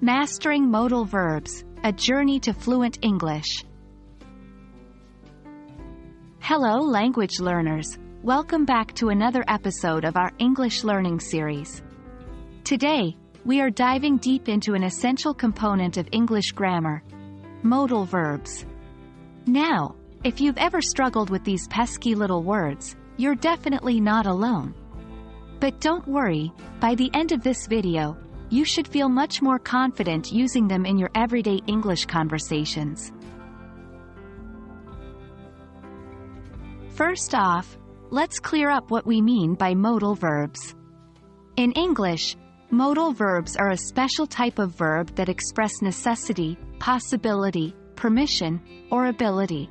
Mastering Modal Verbs, a journey to fluent English. Hello language learners, welcome back to another episode of our English learning series. Today, we are diving deep into an essential component of English grammar, modal verbs. Now, if you've ever struggled with these pesky little words, you're definitely not alone. But don't worry, by the end of this video, you should feel much more confident using them in your everyday English conversations. First off, let's clear up what we mean by modal verbs. In English, modal verbs are a special type of verb that express necessity, possibility, permission, or ability.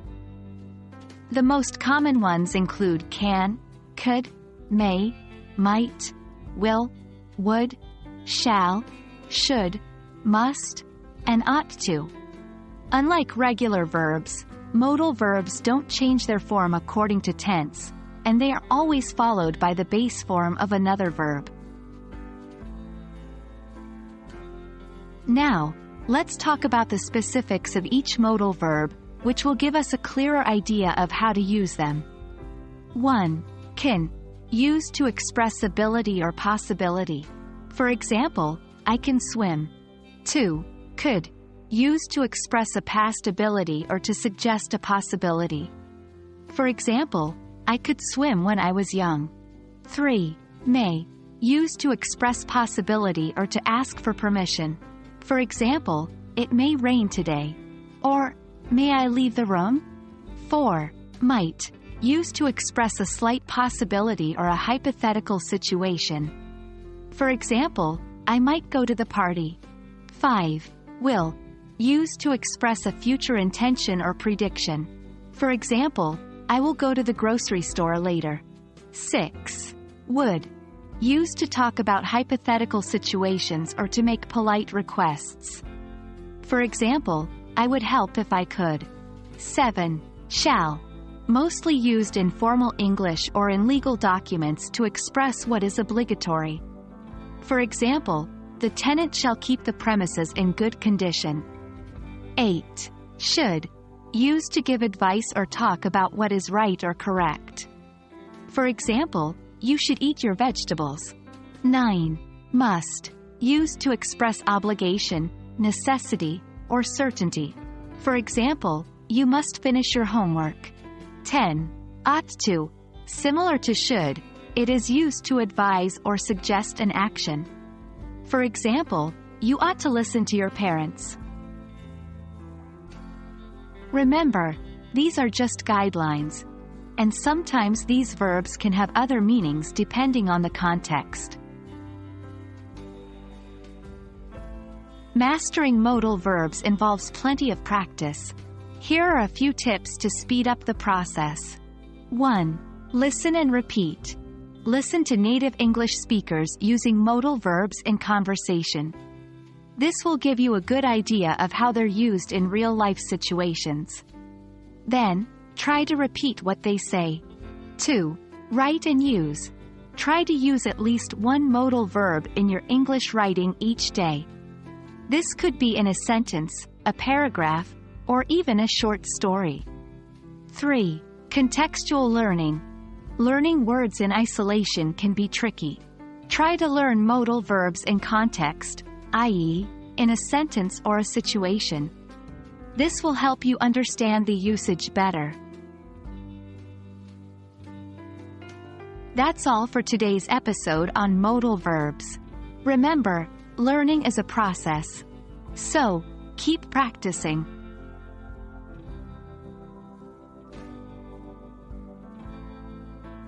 The most common ones include can, could, may, might, will, would, shall, should, must, and ought to. Unlike regular verbs, modal verbs don't change their form according to tense, and they are always followed by the base form of another verb. Now, let's talk about the specifics of each modal verb, which will give us a clearer idea of how to use them. 1. Can, used to express ability or possibility. For example, I can swim. 2. Could, used to express a past ability or to suggest a possibility. For example, I could swim when I was young. 3. May, used to express possibility or to ask for permission. For example, it may rain today. Or, may I leave the room? 4. Might, used to express a slight possibility or a hypothetical situation. For example, I might go to the party. 5. Will, used to express a future intention or prediction. For example, I will go to the grocery store later. 6. Would, used to talk about hypothetical situations or to make polite requests. For example, I would help if I could. 7. Shall, mostly used in formal English or in legal documents to express what is obligatory. For example, the tenant shall keep the premises in good condition. 8. Should, used to give advice or talk about what is right or correct. For example, you should eat your vegetables. 9. Must, used to express obligation, necessity, or certainty. For example, you must finish your homework. 10. Ought to, similar to should, it is used to advise or suggest an action. For example, you ought to listen to your parents. Remember, these are just guidelines, and sometimes these verbs can have other meanings depending on the context. Mastering modal verbs involves plenty of practice. Here are a few tips to speed up the process. 1. Listen and repeat. Listen to native English speakers using modal verbs in conversation. This will give you a good idea of how they're used in real-life situations. Then, try to repeat what they say. 2. Write and use. Try to use at least one modal verb in your English writing each day. This could be in a sentence, a paragraph, or even a short story. 3. Contextual learning. Learning words in isolation can be tricky. Try to learn modal verbs in context, i.e., in a sentence or a situation. This will help you understand the usage better. That's all for today's episode on modal verbs. Remember, learning is a process. So, keep practicing.